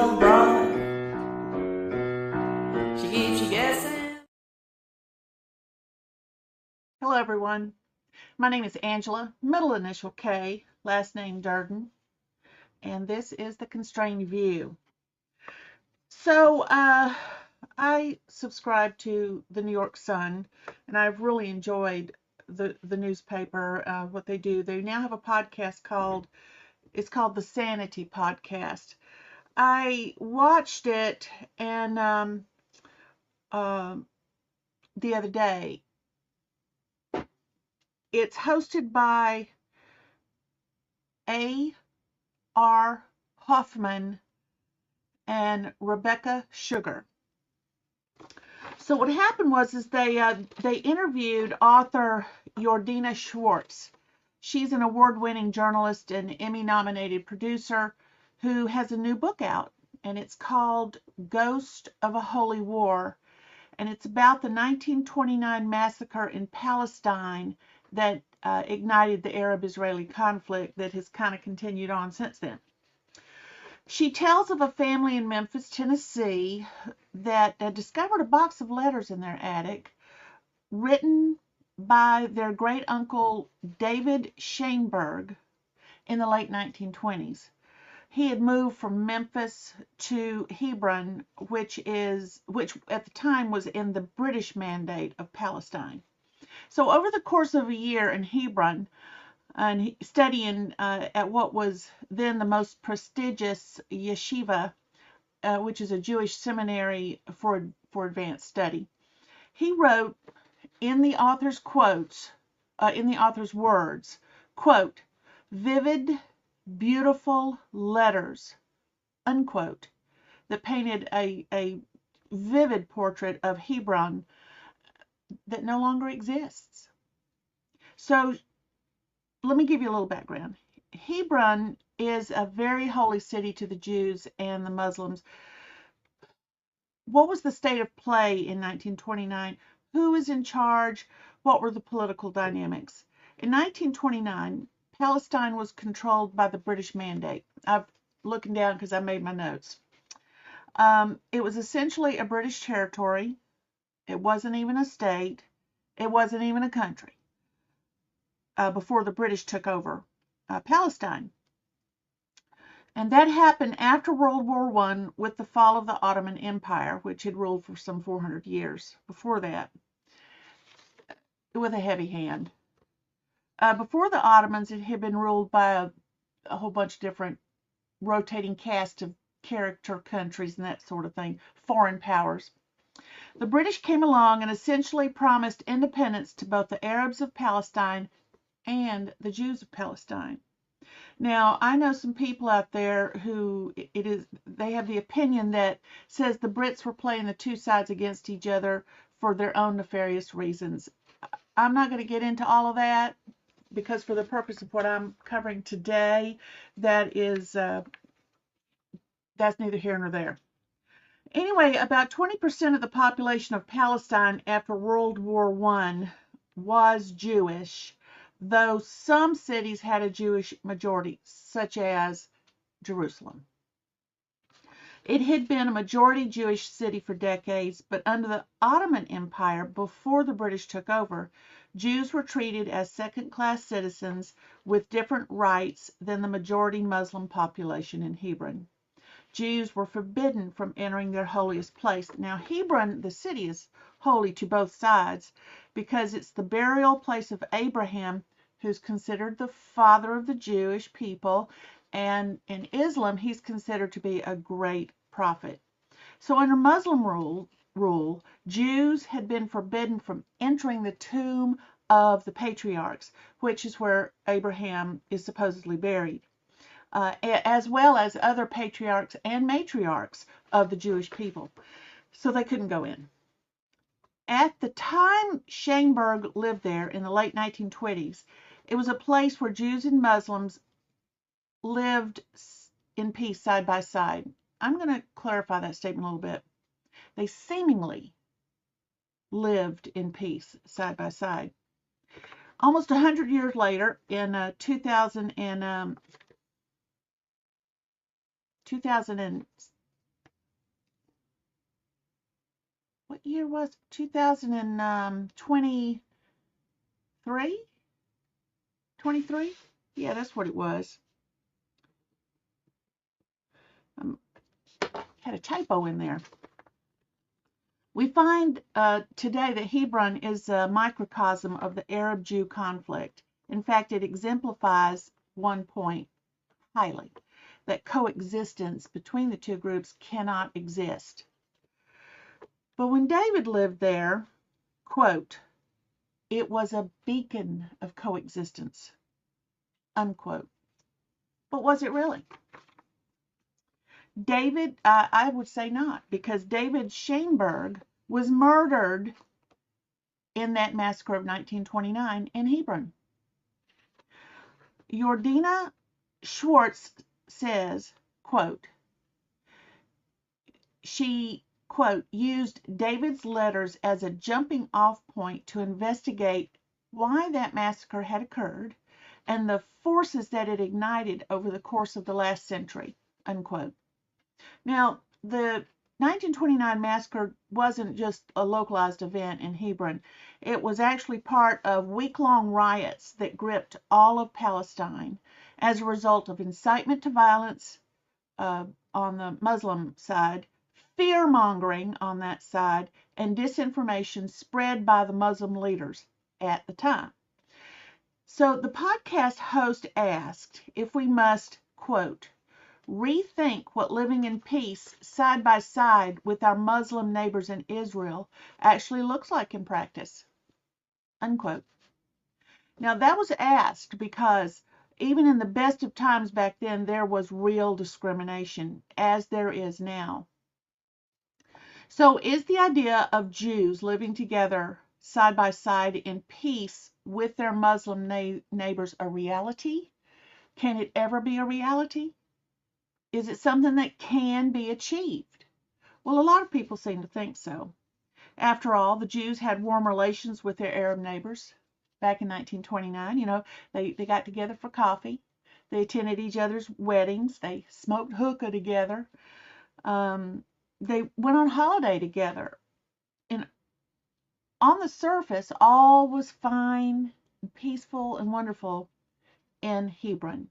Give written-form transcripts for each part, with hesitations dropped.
old broad. She keeps you guessing. Hello everyone, my name is Angela, middle initial K, last name Durden, and this is the Constrained View. So I subscribe to the New York Sun, and I've really enjoyed the newspaper, what they do. They now have a podcast called the Sanity Podcast. I watched it and the other day. It's hosted by A.R. Hoffman and Rebecca Sugar. So what happened was they interviewed author Yordina Schwartz. She's an award-winning journalist and Emmy-nominated producer who has a new book out, and it's called Ghost of a Holy War, and it's about the 1929 massacre in Palestine that ignited the Arab-Israeli conflict that has kind of continued on since then. She tells of a family in Memphis, Tennessee that discovered a box of letters in their attic written by their great uncle David Shainberg in the late 1920s. He had moved from Memphis to Hebron, which at the time was in the British Mandate of Palestine. So over the course of a year in Hebron, and studying at what was then the most prestigious yeshiva, which is a Jewish seminary for advanced study, he wrote in the author's words, quote, vivid, beautiful letters, unquote, that painted a vivid portrait of Hebron that no longer exists. So let me give you a little background. Hebron is a very holy city to the Jews and the Muslims. What was the state of play in 1929? Who was in charge? What were the political dynamics? In 1929, Palestine was controlled by the British Mandate. I'm looking down because I made my notes. It was essentially a British territory. It wasn't even a state. It wasn't even a country before the British took over Palestine. And that happened after World War I with the fall of the Ottoman Empire, which had ruled for some 400 years before that, with a heavy hand. Before the Ottomans, it had been ruled by a whole bunch of different rotating cast of character countries and that sort of thing, foreign powers. The British came along and essentially promised independence to both the Arabs of Palestine and the Jews of Palestine. Now, I know some people out there who they have the opinion that says the Brits were playing the two sides against each other for their own nefarious reasons. I'm not going to get into all of that because for the purpose of what I'm covering today, that's neither here nor there. Anyway, about 20% of the population of Palestine after World War I was Jewish, though some cities had a Jewish majority, such as Jerusalem. It had been a majority Jewish city for decades, but under the Ottoman Empire, before the British took over, Jews were treated as second-class citizens with different rights than the majority Muslim population in Hebron. Jews were forbidden from entering their holiest place. Now, Hebron, the city, is holy to both sides because it's the burial place of Abraham, who's considered the father of the Jewish people, and in Islam, he's considered to be a great prophet. So under Muslim rule, Jews had been forbidden from entering the tomb of the patriarchs, which is where Abraham is supposedly buried, as well as other patriarchs and matriarchs of the Jewish people. So they couldn't go in. At the time Shainberg lived there in the late 1920s, it was a place where Jews and Muslims lived in peace side by side. I'm going to clarify that statement a little bit. They seemingly lived in peace side by side. Almost 100 years later, in 2007, what year was it? 2023? 23? Yeah, that's what it was. Had a typo in there. We find today that Hebron is a microcosm of the Arab-Jew conflict. In fact, it exemplifies one point highly, that coexistence between the two groups cannot exist. But when David lived there, quote, it was a beacon of coexistence, unquote. But was it really? David, I would say not, because David Schoenberg was murdered in that massacre of 1929 in Hebron. Jordina Schwartz says, quote, she, quote, used David's letters as a jumping off point to investigate why that massacre had occurred and the forces that it ignited over the course of the last century, unquote. Now, the 1929 massacre wasn't just a localized event in Hebron. It was actually part of week-long riots that gripped all of Palestine as a result of incitement to violence on the Muslim side, fear-mongering on that side, and disinformation spread by the Muslim leaders at the time. So the podcast host asked if we must, quote, rethink what living in peace side by side with our Muslim neighbors in Israel actually looks like in practice, unquote. Now that was asked because even in the best of times back then, there was real discrimination, as there is now. So is the idea of Jews living together side by side in peace with their Muslim neighbors a reality? Can it ever be a reality? Is it something that can be achieved? Well, a lot of people seem to think so. After all, the Jews had warm relations with their Arab neighbors back in 1929. You know, they got together for coffee. They attended each other's weddings. They smoked hookah together. They went on holiday together. And on the surface, all was fine, peaceful, and wonderful in Hebron.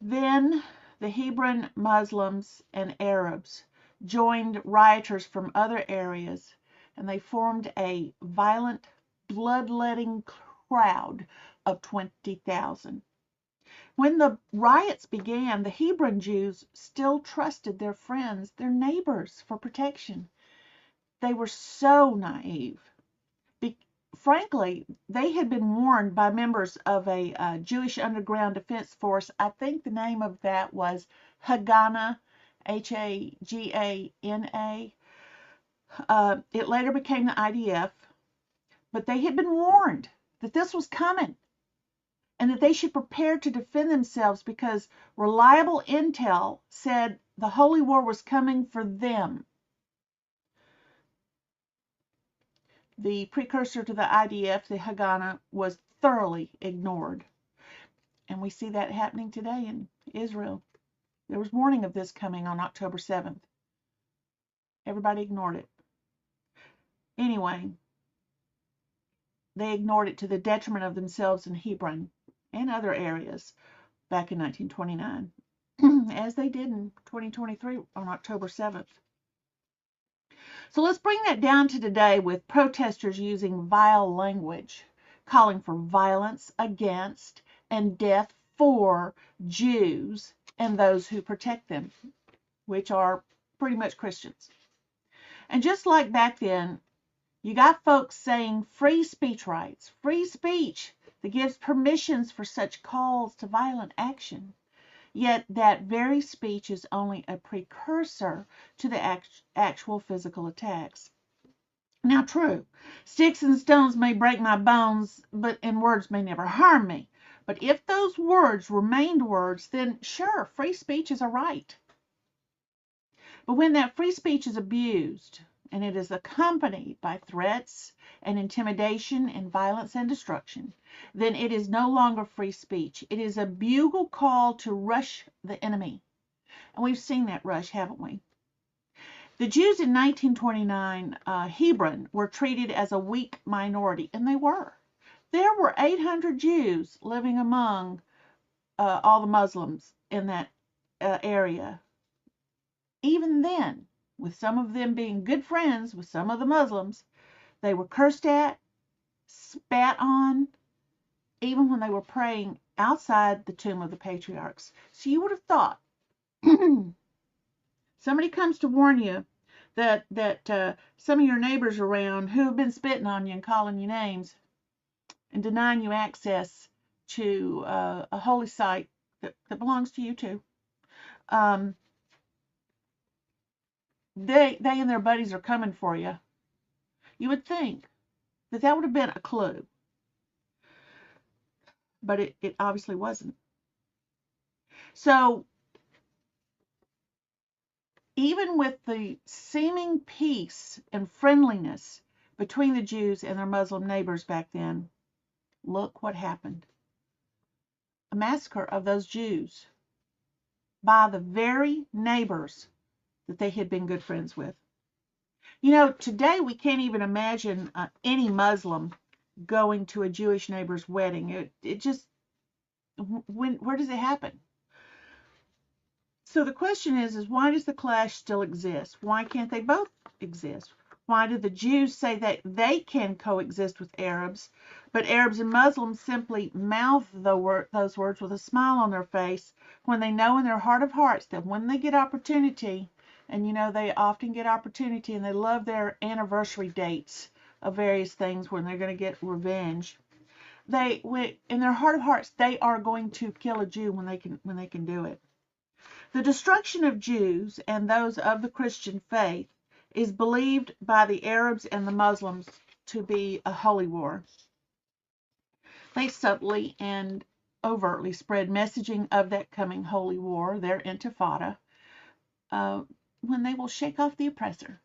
Then the Hebron Muslims and Arabs joined rioters from other areas, and they formed a violent, bloodletting crowd of 20,000. When the riots began, the Hebron Jews still trusted their friends, their neighbors, for protection. They were so naive. Frankly, they had been warned by members of a Jewish underground defense force. I think the name of that was Haganah, Hagana. It later became the IDF, but they had been warned that this was coming and that they should prepare to defend themselves because reliable intel said the holy war was coming for them. The precursor to the IDF, the Haganah, was thoroughly ignored. And we see that happening today in Israel. There was warning of this coming on October 7th. Everybody ignored it. Anyway, they ignored it to the detriment of themselves in Hebron and other areas back in 1929, as they did in 2023 on October 7th. So let's bring that down to today with protesters using vile language, calling for violence against and death for Jews and those who protect them, which are pretty much Christians. And just like back then, you got folks saying free speech rights, free speech that gives permissions for such calls to violent action. Yet that very speech is only a precursor to the actual physical attacks. Now, true, sticks and stones may break my bones, and words may never harm me. But if those words remained words, then sure, free speech is a right. But when that free speech is abused, and it is accompanied by threats and intimidation and violence and destruction, then it is no longer free speech. It is a bugle call to rush the enemy. And we've seen that rush, haven't we? The Jews in 1929 Hebron were treated as a weak minority, and they were. There were 800 Jews living among all the Muslims in that area. Even then, with some of them being good friends with some of the Muslims, they were cursed at, spat on, even when they were praying outside the tomb of the patriarchs. So you would have thought somebody comes to warn you that some of your neighbors around who have been spitting on you and calling you names and denying you access to a holy site that belongs to you too. They and their buddies are coming for you. You would think that would have been a clue, but it obviously wasn't. So even with the seeming peace and friendliness between the Jews and their Muslim neighbors back then, look what happened. A massacre of those Jews by the very neighbors that they had been good friends with. You know, today we can't even imagine any Muslim going to a Jewish neighbor's wedding. It just, where does it happen? So the question is why does the clash still exist? Why can't they both exist? Why do the Jews say that they can coexist with Arabs, but Arabs and Muslims simply mouth those words with a smile on their face when they know in their heart of hearts that when they get opportunity, and you know they often get opportunity and they love their anniversary dates of various things when they're going to get revenge, in their heart of hearts they are going to kill a Jew when they can do it. The destruction of Jews and those of the Christian faith is believed by the Arabs and the Muslims to be a holy war. They subtly and overtly spread messaging of that coming holy war, their intifada, when they will shake off the oppressor.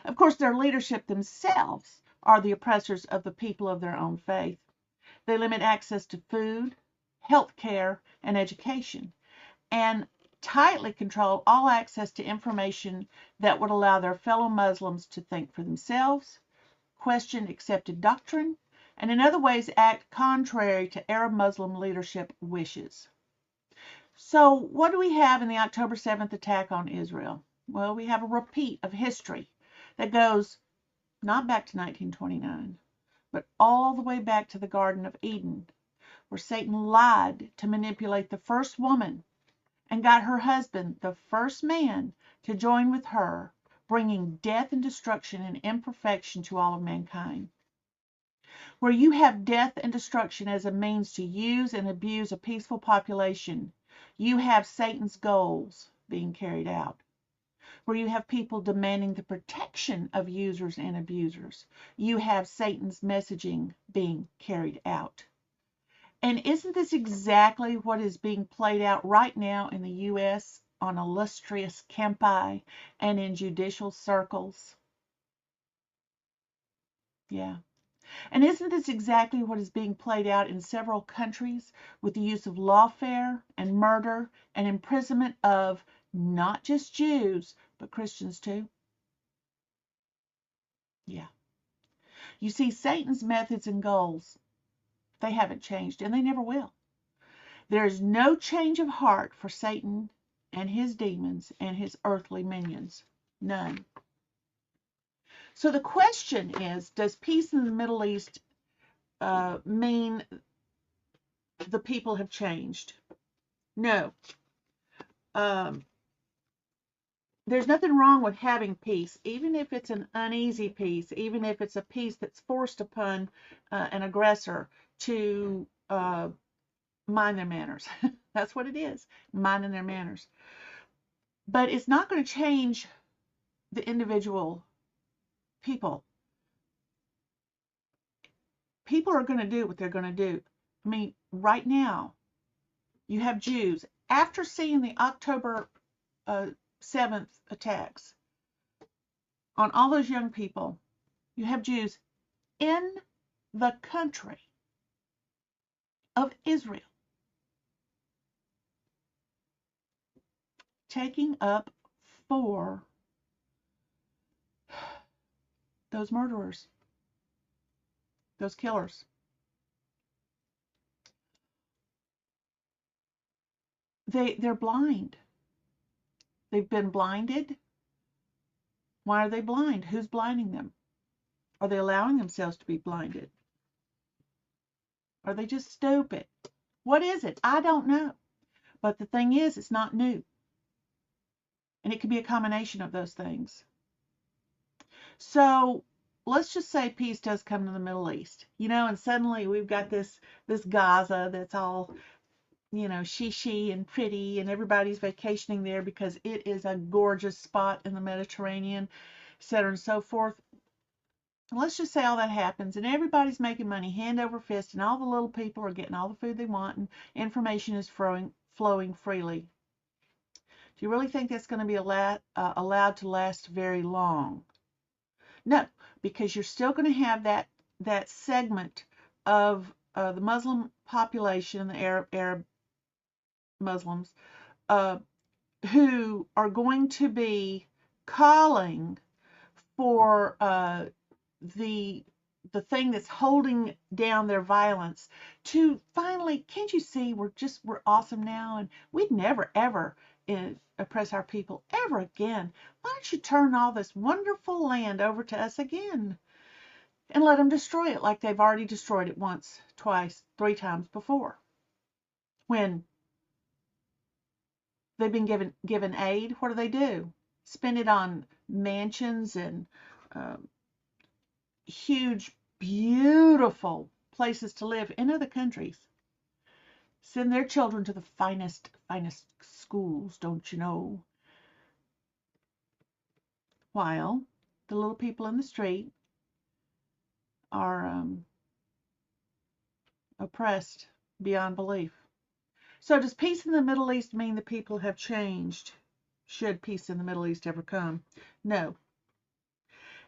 Of course, their leadership themselves are the oppressors of the people of their own faith. They limit access to food, health care, and education, and tightly control all access to information that would allow their fellow Muslims to think for themselves, question accepted doctrine, and in other ways act contrary to Arab Muslim leadership wishes. So what do we have in the October 7th attack on Israel? Well, we have a repeat of history that goes not back to 1929, but all the way back to the Garden of Eden, where Satan lied to manipulate the first woman and got her husband, the first man, to join with her, bringing death and destruction and imperfection to all of mankind. Where you have death and destruction as a means to use and abuse a peaceful population, you have Satan's goals being carried out. Where you have people demanding the protection of users and abusers, you have Satan's messaging being carried out. And isn't this exactly what is being played out right now in the U.S. on illustrious campi and in judicial circles? Yeah. And isn't this exactly what is being played out in several countries with the use of lawfare and murder and imprisonment of not just Jews, but Christians too? Yeah. You see, Satan's methods and goals, they haven't changed, and they never will. There is no change of heart for Satan and his demons and his earthly minions. None. So the question is, does peace in the Middle East mean the people have changed? No. There's nothing wrong with having peace, even if it's an uneasy peace, even if it's a peace that's forced upon an aggressor to mind their manners. That's what it is, minding their manners. But it's not going to change the individual people. People are going to do what they're going to do. I mean, right now, you have Jews, after seeing the October 7th attacks on all those young people, you have Jews in the country of Israel taking up for those murderers, those killers. They're blind. They've been blinded. Why are they blind? Who's blinding them? Are they allowing themselves to be blinded? Are they just stupid? What is it? I don't know. But the thing is, it's not new. And it could be a combination of those things. So let's just say peace does come to the Middle East, and suddenly we've got this Gaza that's all, she and pretty, and everybody's vacationing there because it is a gorgeous spot in the Mediterranean, etc. and so forth. Let's just say all that happens and everybody's making money hand over fist, and all the little people are getting all the food they want, and information is flowing freely. Do you really think that's going to be allowed to last very long? No, because you're still going to have that segment of the Muslim population, the Arab Muslims, who are going to be calling for the thing that's holding down their violence to finally, can't you see, we're awesome now, and we'd never ever oppress our people ever again. Why don't you turn all this wonderful land over to us again and let them destroy it like they've already destroyed it once, twice, 3 times before, when they've been given aid? What do? Spend it on mansions and huge, beautiful places to live in other countries. Send their children to the finest schools, don't you know? While the little people in the street are oppressed beyond belief. So does peace in the Middle East mean the people have changed? Should peace in the Middle East ever come? No.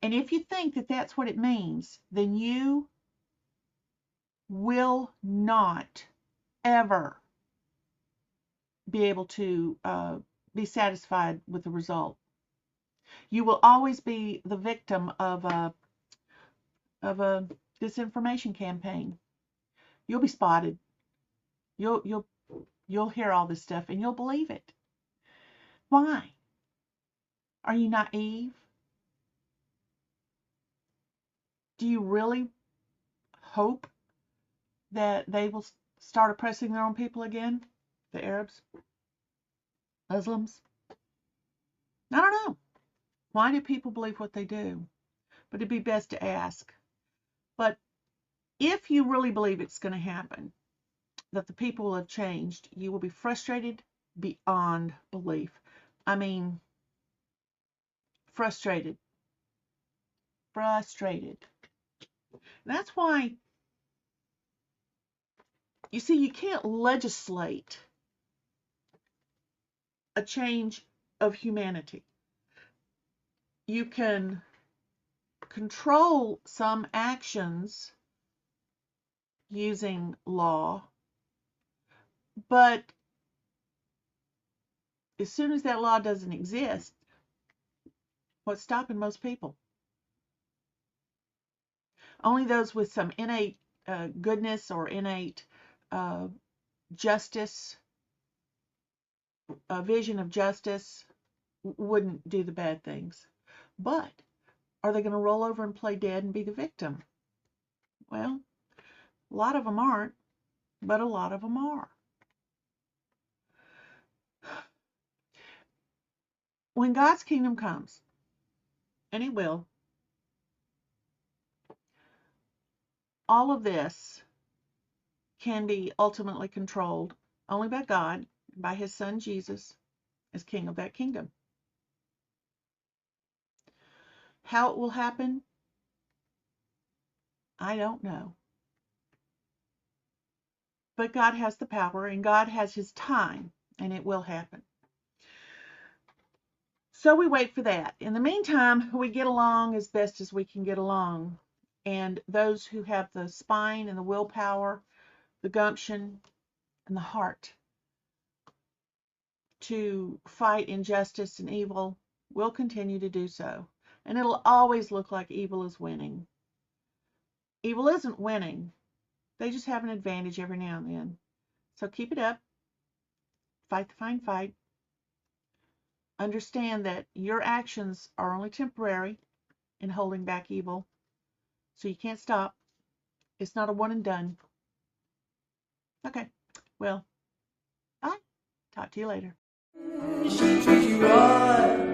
And if you think that that's what it means, then you will not ever be able to be satisfied with the result. You will always be the victim of a disinformation campaign. You'll be spotted. You'll hear all this stuff and you'll believe it. Why? Are you naive? Do you really hope that they will start oppressing their own people again? The Arabs? Muslims? I don't know. Why do people believe what they do? But it'd be best to ask. But if you really believe it's going to happen, that the people will have changed, you will be frustrated beyond belief. I mean, frustrated. That's why, you see, you can't legislate a change of humanity. You can control some actions using law, but as soon as that law doesn't exist, what's stopping most people? Only those with some innate goodness or innate justice, a vision of justice, wouldn't do the bad things. But are they going to roll over and play dead and be the victim? Well, a lot of them aren't, but a lot of them are. When God's kingdom comes, and it will, all of this can be ultimately controlled only by God, by his son Jesus, as king of that kingdom. How it will happen, I don't know. But God has the power, and God has his time, and it will happen. So we wait for that. In the meantime, we get along as best as we can get along. And those who have the spine and the willpower, the gumption, and the heart to fight injustice and evil will continue to do so. and it'll always look like evil is winning. Evil isn't winning. They just have an advantage every now and then. So keep it up. Fight the fine fight. Understand that your actions are only temporary in holding back evil. So you can't stop. It's not a one and done. Okay. Well, bye. Talk to you later. She treats you right.